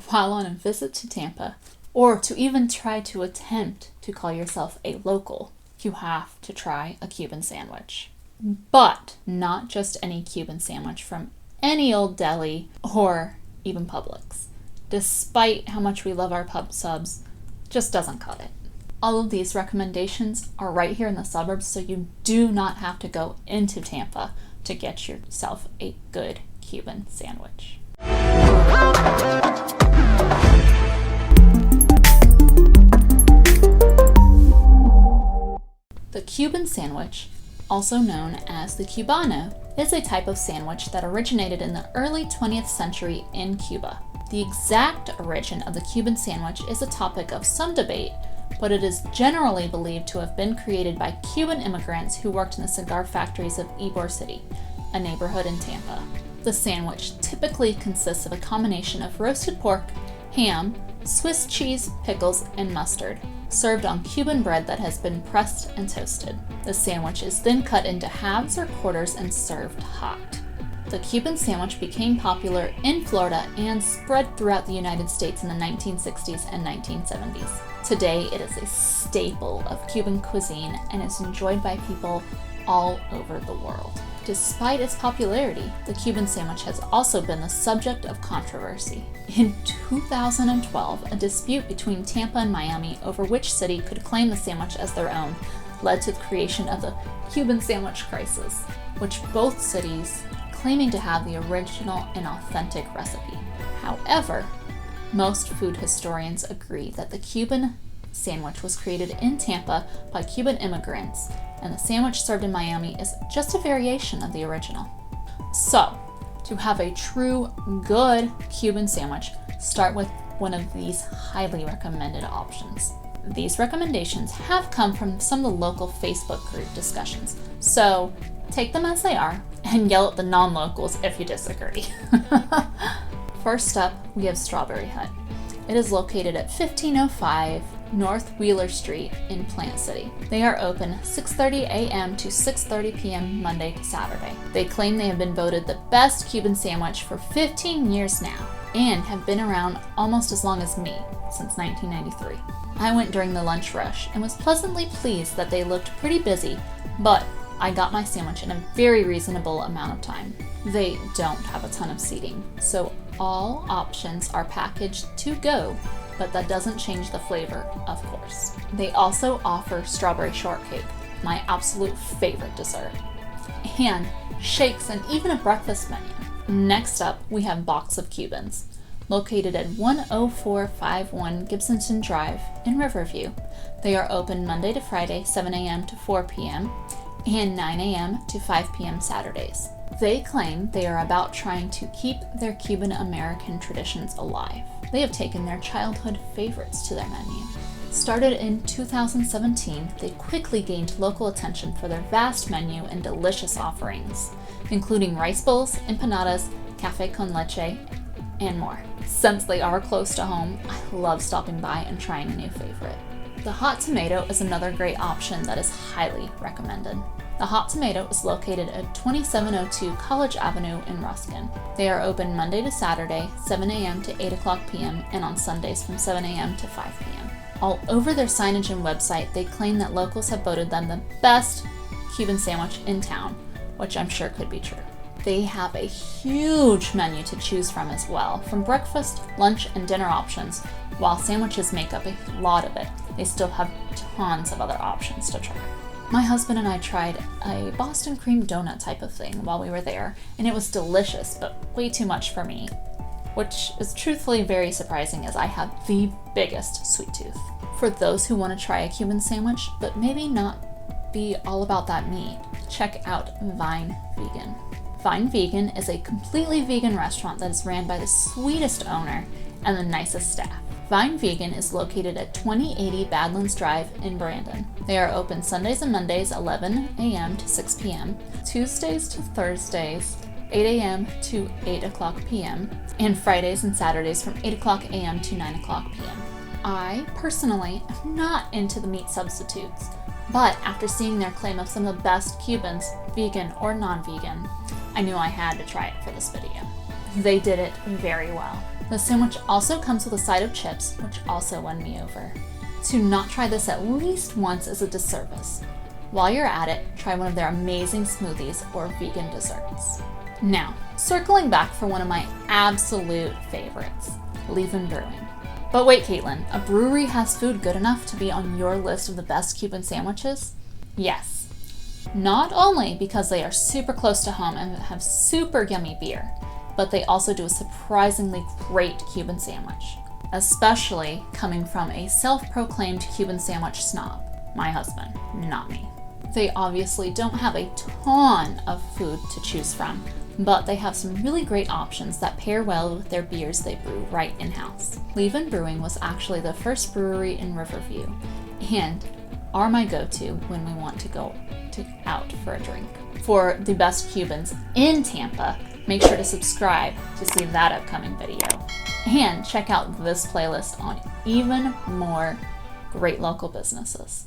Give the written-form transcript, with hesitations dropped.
while on a visit to Tampa, or to even try to attempt to call yourself a local, you have to try a Cuban sandwich. But not just any Cuban sandwich from any old deli or even Publix. Despite how much we love our pub subs, just doesn't cut it. All of these recommendations are right here in the suburbs, so you do not have to go into Tampa to get yourself a good Cuban sandwich. The Cuban sandwich, also known as the Cubano, is a type of sandwich that originated in the early 20th century in Cuba. The exact origin of the Cuban sandwich is a topic of some debate, but it is generally believed to have been created by Cuban immigrants who worked in the cigar factories of Ybor City, a neighborhood in Tampa. The sandwich typically consists of a combination of roasted pork, ham, Swiss cheese, pickles, and mustard, served on Cuban bread that has been pressed and toasted. The sandwich is then cut into halves or quarters and served hot. The Cuban sandwich became popular in Florida and spread throughout the United States in the 1960s and 1970s. Today, it is a staple of Cuban cuisine and is enjoyed by people all over the world. Despite its popularity, the Cuban sandwich has also been the subject of controversy. In 2012, a dispute between Tampa and Miami over which city could claim the sandwich as their own led to the creation of the Cuban sandwich crisis, which both cities claiming to have the original and authentic recipe. However, most food historians agree that the Cuban sandwich was created in Tampa by Cuban immigrants, and the sandwich served in Miami is just a variation of the original. So, to have a true good Cuban sandwich, start with one of these highly recommended options. These recommendations have come from some of the local Facebook group discussions, so take them as they are and yell at the non-locals if you disagree. First up, we have Strawberry Hut. It is located at 1505 North Wheeler Street in Plant City. They are open 6:30 a.m. to 6:30 p.m. Monday to Saturday. They claim they have been voted the best Cuban sandwich for 15 years now and have been around almost as long as me, since 1993. I went during the lunch rush and was pleasantly pleased that they looked pretty busy, but I got my sandwich in a very reasonable amount of time. They don't have a ton of seating, so all options are packaged to go, but that doesn't change the flavor, of course. They also offer strawberry shortcake, my absolute favorite dessert, and shakes and even a breakfast menu. Next up, we have Box of Cubans, located at 10451 Gibsonton Drive in Riverview. They are open Monday to Friday, 7 a.m. to 4 p.m., and 9 a.m. to 5 p.m. Saturdays. They claim they are about trying to keep their Cuban American traditions alive. They have taken their childhood favorites to their menu. Started in 2017, they quickly gained local attention for their vast menu and delicious offerings, including rice bowls, empanadas, cafe con leche, and more. Since they are close to home, I love stopping by and trying a new favorite. The Hot Tomato is another great option that is highly recommended. The Hot Tomato is located at 2702 College Avenue in Ruskin. They are open Monday to Saturday, 7 a.m. to 8 o'clock p.m., and on Sundays from 7 a.m. to 5 p.m. All over their signage and website, they claim that locals have voted them the best Cuban sandwich in town, which I'm sure could be true. They have a huge menu to choose from as well, from breakfast, lunch, and dinner options. While sandwiches make up a lot of it, they still have tons of other options to try. My husband and I tried a Boston cream donut type of thing while we were there, and it was delicious, but way too much for me, which is truthfully very surprising as I have the biggest sweet tooth. For those who want to try a Cuban sandwich, but maybe not be all about that meat, check out Vine Vegan. Vine Vegan is a completely vegan restaurant that is ran by the sweetest owner and the nicest staff. Vine Vegan is located at 2080 Badlands Drive in Brandon. They are open Sundays and Mondays 11 a.m. to 6 p.m., Tuesdays to Thursdays 8 a.m. to 8 o'clock p.m., and Fridays and Saturdays from 8 o'clock a.m. to 9 o'clock p.m. I personally am not into the meat substitutes, but after seeing their claim of some of the best Cubans, vegan or non-vegan, I knew I had to try it for this video. They did it very well. The sandwich also comes with a side of chips, which also won me over. To not try this at least once is a disservice. While you're at it, try one of their amazing smoothies or vegan desserts. Now, circling back for one of my absolute favorites, Leavin' Brewing. But wait, Kaitlyn, a brewery has food good enough to be on your list of the best Cuban sandwiches? Yes. Not only because they are super close to home and have super yummy beer, but they also do a surprisingly great Cuban sandwich, especially coming from a self-proclaimed Cuban sandwich snob, my husband, not me. They obviously don't have a ton of food to choose from, but they have some really great options that pair well with their beers they brew right in-house. Leavin' Brewing was actually the first brewery in Riverview, and are my go-to when we want to go out for a drink. For the best Cubans in Tampa, make sure to subscribe to see that upcoming video. And check out this playlist on even more great local businesses.